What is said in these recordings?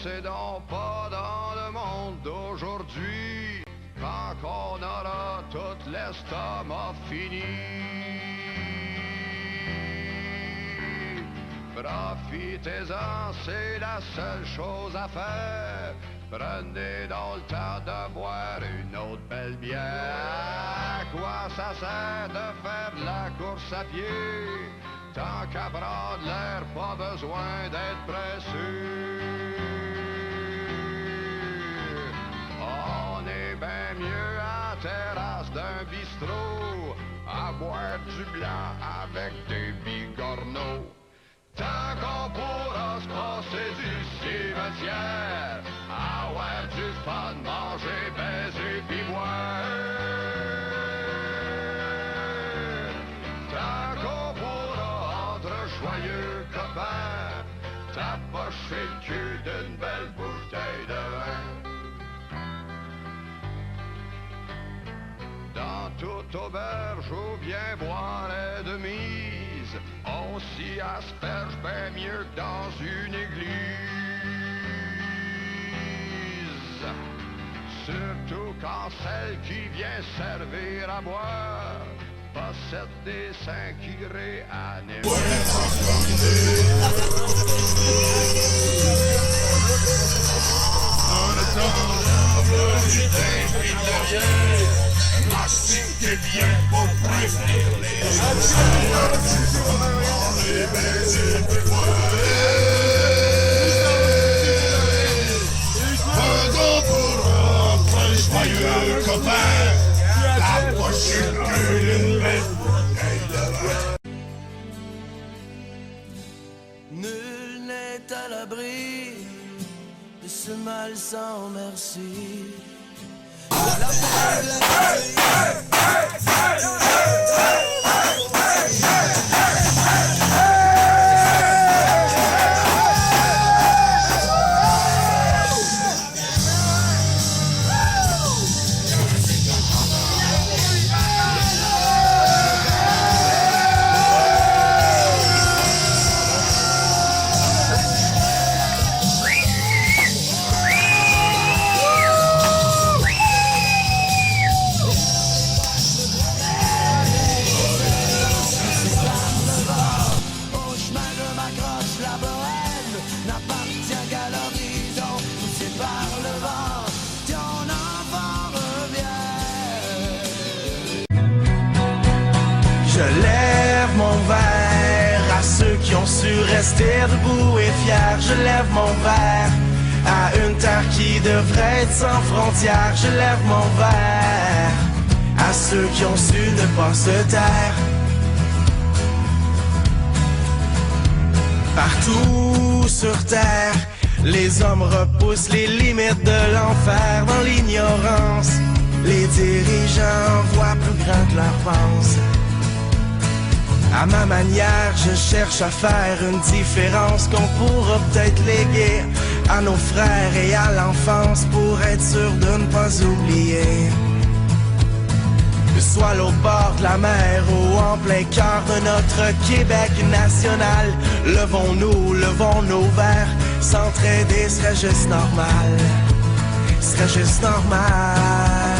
c'est donc pas dans le monde d'aujourd'hui quand on aura tout l'estomac fini. Profitez-en, c'est la seule chose à faire. Prenez donc le temps de boire une autre belle bière. À quoi ça sert de faire de la course à pied? Tant qu'à prendre l'air, pas besoin d'être pressé. On est bien mieux à la terrasse d'un bistrot, à boire du blanc avec des bigorneaux. Tant qu'on pourra se passer du cimetière, avoir du fun, manger, baiser, pis boire. Tant qu'on pourra, entre joyeux copains, tapocher le cul d'une belle bouteille de vin. Dans toute auberge où bien boire est de mise, on s'y asperge bien mieux que dans une église. Surtout quand celle qui vient servir à boire possède des seins qui réaniment. Mastique bien pour prévenir les on les baisers peut voir. Un gros pour rentrer joyeux copain, la prochaine queue d'une belle bouteille de vin. Nul n'est à l'abri de ce mal sans merci. Je lève mon verre à ceux qui ont su rester debout et fiers. Je lève mon verre à une terre qui devrait être sans frontières. Je lève mon verre à ceux qui ont su ne pas se taire. Partout sur terre, les hommes repoussent les limites de l'enfer. Dans l'ignorance, les dirigeants voient plus grand que leur pensée. À ma manière, je cherche à faire une différence qu'on pourra peut-être léguer à nos frères et à l'enfance pour être sûr de ne pas oublier. Que ce soit l'autre bord de la mer ou en plein cœur de notre Québec national, levons-nous, levons nos verres, s'entraider serait juste normal, serait juste normal.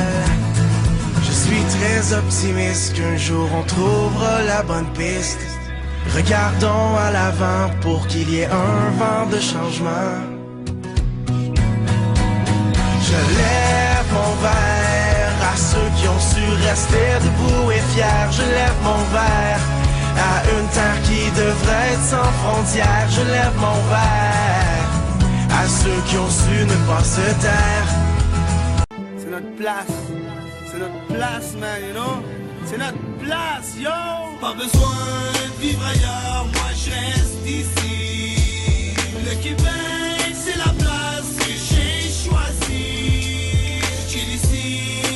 Je suis très optimiste qu'un jour on trouvera la bonne piste. Regardons à l'avant pour qu'il y ait un vent de changement. Je lève mon verre à ceux qui ont su rester debout et fiers. Je lève mon verre à une terre qui devrait être sans frontières. Je lève mon verre à ceux qui ont su ne pas se taire. C'est notre place. C'est notre place, man, you know? C'est notre place, yo! Pas besoin de vivre ailleurs, moi je reste ici. Le Québec, c'est la place que j'ai choisie. Je chill ici,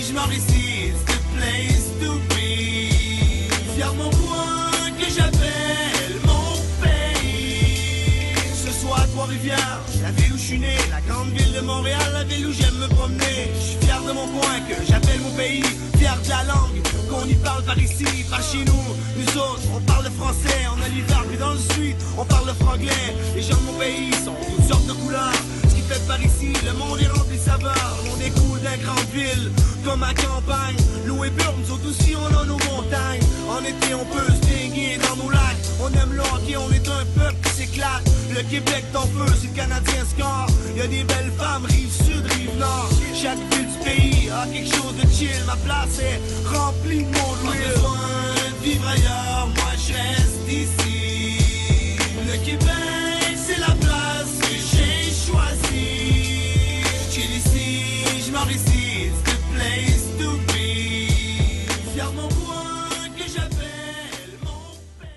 je meurs ici, it's the place to be. Fier de mon coin que j'appelle mon pays. Ce soir, Trois-Rivières, la ville où je suis né, la grande ville de Montréal, la ville où j'aime me promener. Je suis fier de mon coin que j'appelle mon pays, fier de la langue qu'on y parle par ici, par chez nous. Nous autres, on parle le français, on a l'hiver, puis dans le sud, on parle le franglais. Les gens de mon pays sont toutes sortes de couleurs, ce qui fait par ici, le monde est rempli de saveurs. Le monde est cool d'un grande ville, comme à campagne. L'eau est pure, nous autres aussi on a nos montagnes. En été on peut se baigner dans nos lacs. On aime le hockey, on est un peuple qui s'éclate. Le Québec t'en feu, si le Canadien score. Y'a des belles femmes, rive sud, rive nord. Chaque ville du pays a quelque chose de chill. Ma place est remplie de monde real. Pas besoin de vivre ailleurs, moi je reste ici. Le Québec c'est la place que j'ai choisie. J'chill ici, j'meurs ici, it's the place to be. Fier de mon coin que j'appelle mon père.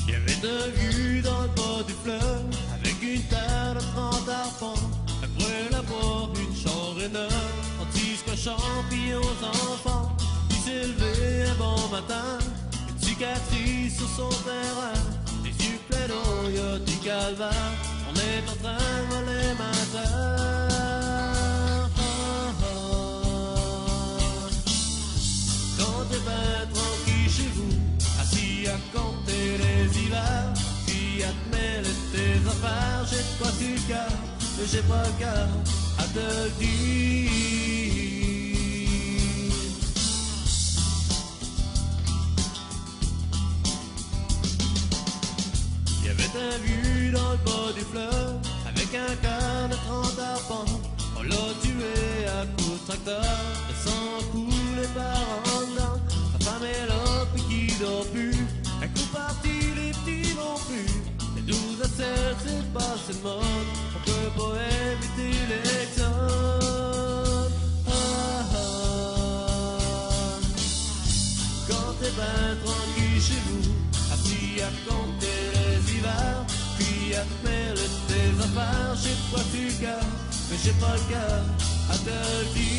Y'avait un vieux dans le bas du fleuve, avec une terre de 30 arpents. Après l'avoir, une chambre énorme, en tisse cochon pis aux enfants. Il s'est levé un bon matin, une cicatrice sur son terrain. Les yeux pleins d'eau, y'a du calvaire, on est en train de voler ma terre. Quand t'es ben tranquille chez vous, assis à compter les hivers, puis à te mêler tes affaires, j'ai de quoi sur le cœur, mais j'ai pas le cœur à te le dire. Il y avait un vieux dans le bas du fleuve, avec un cœur de 30 arpents. On l'a tué à coups de tracteur, le sang coulait par en dedans. Sa femme est là, puis qui dort plus. Un coup parti, les petits non plus. Les 12 à 7, c'est passé de mode. On peut pas éviter l'exode. Quand t'es ben tranquille chez vous, assis à compter les hivers, puis à te mêler tes affaires, j'ai de quoi sur le cœur, mais j'ai pas le cœur à te le dire.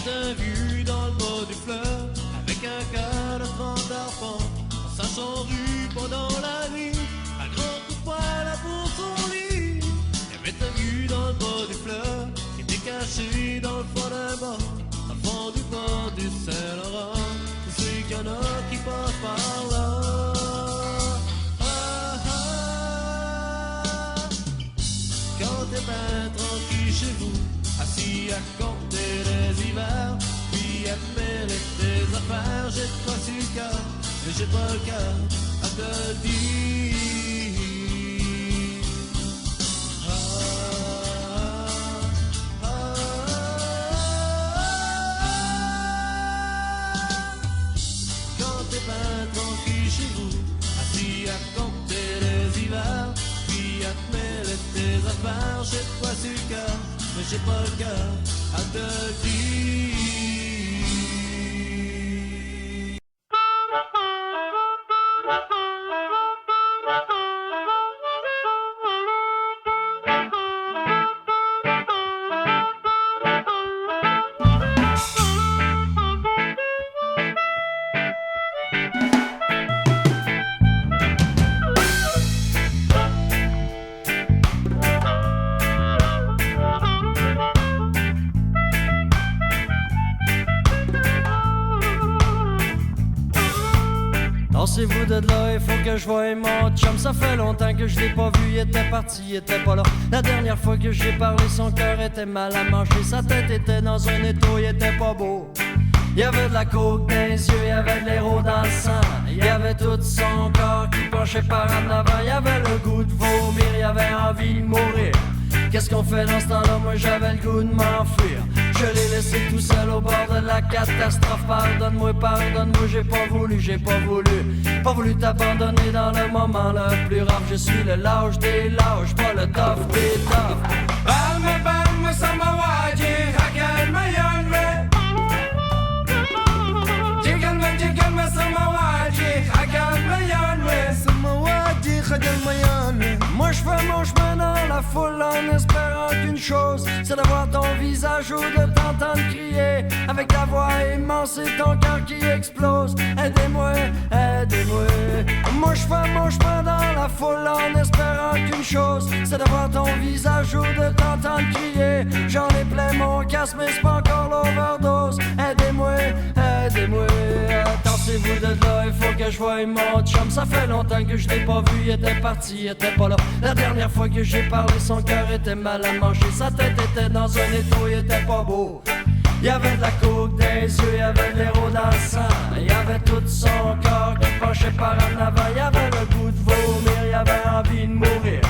Un vieux dans le bas du fleuve, avec un cœur de 30 arpents, en sachant rue pendant la nuit, un grand coup de poing là pour son lit. Il y avait un vieux dans le bas du fleuve, qui était caché dans le fond d'un bar, dans le fond du port du Saint-Laurent. Je sais qu'il y en a qui passent par là. Quand t'es ben tranquille chez vous, assis à compter les hivers, puis à te mêler tes affaires, j'ai de quoi sur le cœur, mais j'ai pas le cœur à te le dire. Quand t'es ben tranquille chez vous, assis à compter les hivers, puis à te mêler tes affaires, j'ai de quoi sur le cœur, mais j'ai pas le cœur à te le dire. de là, il faut que je voie mon chum. Ça fait longtemps que je l'ai pas vu, il était parti, il était pas là. La dernière fois que j'ai parlé, son cœur était mal à manger. Sa tête était dans un étau, il était pas beau. Il y avait de la coke dans les yeux, il y avait de l'héros dans le sang. Il y avait tout son corps qui penchait par en avant. Il y avait le goût de vomir, il y avait envie de mourir. Qu'est-ce qu'on fait dans ce temps-là? Moi j'avais le goût de m'enfuir. Je l'ai laissé tout seul au bord de la catastrophe. Pardonne-moi, j'ai pas voulu t'abandonner dans le moment le plus rare. Je suis le lâche des lâches, pas le tough des toughs. Balme, samawaji, hakal mayanwe. Jigalma, samawaji, hakal mayanwe. Samawaji, hakal mayanwe. Moi je fais mon chemin dans la foule en espérant qu'une chose, c'est d'avoir ton visage ou de t'entendre crier avec ta voix immense et ton cœur qui explose. Aidez-moi, aidez-moi. Moi je fais mon chemin dans la foule en espérant qu'une chose, c'est d'avoir ton visage ou de t'entendre crier. J'en ai plein mon casque mais c'est pas encore l'overdose. Aidez-moi, aidez-moi. Tassez-vous de là, il faut que je voie mon chum. Ça fait longtemps que je l'ai pas vu, il était parti, il était pas là. La dernière fois que j'ai parlé, son cœur était mal à manger. Sa tête était dans un étau, il était pas beau. Il y avait de la coke dans les yeux, il y avait de l'héros dans le sang. Il y avait tout son corps qui penchait par en avant. Il y avait le goût de vomir, il y avait envie de mourir.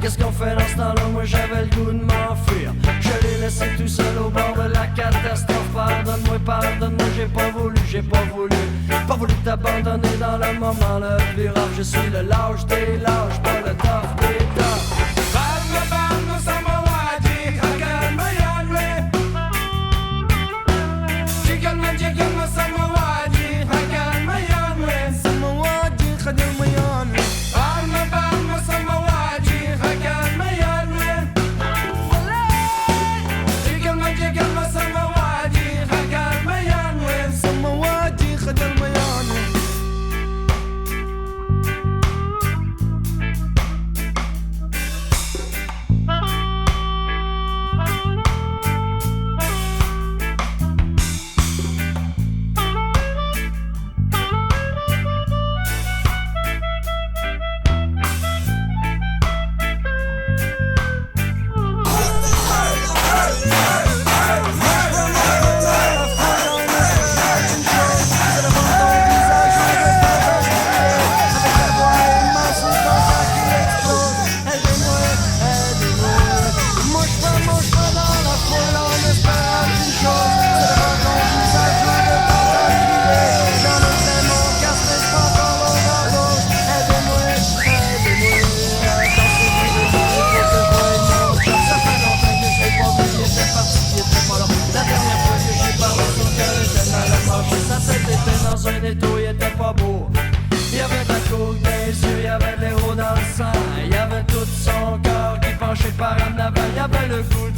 Qu'est-ce qu'on fait dans ce temps-là? Moi j'avais le goût de m'enfuir. Je l'ai laissé tout seul au bord de la catastrophe. Pardonne-moi, j'ai pas voulu t'abandonner dans le moment le plus rare. Je suis le lâche des lâches, pas le tough des toughs. Balme, samawaji, hakal mayanwe. Jigalma, samawaji, hakal mayanwe. Samawaji, hakal mayanwe. Balme, samawaji, hakal mayanwe. Jigalma, samawaji, hakal mayanwe. Samawaji, hakal mayanwe. Il y avait de la coke dans les yeux, il y avait de l'héros dans le sang. Il y avait tout son corps qui penchait par en avant. Il y avait le goût de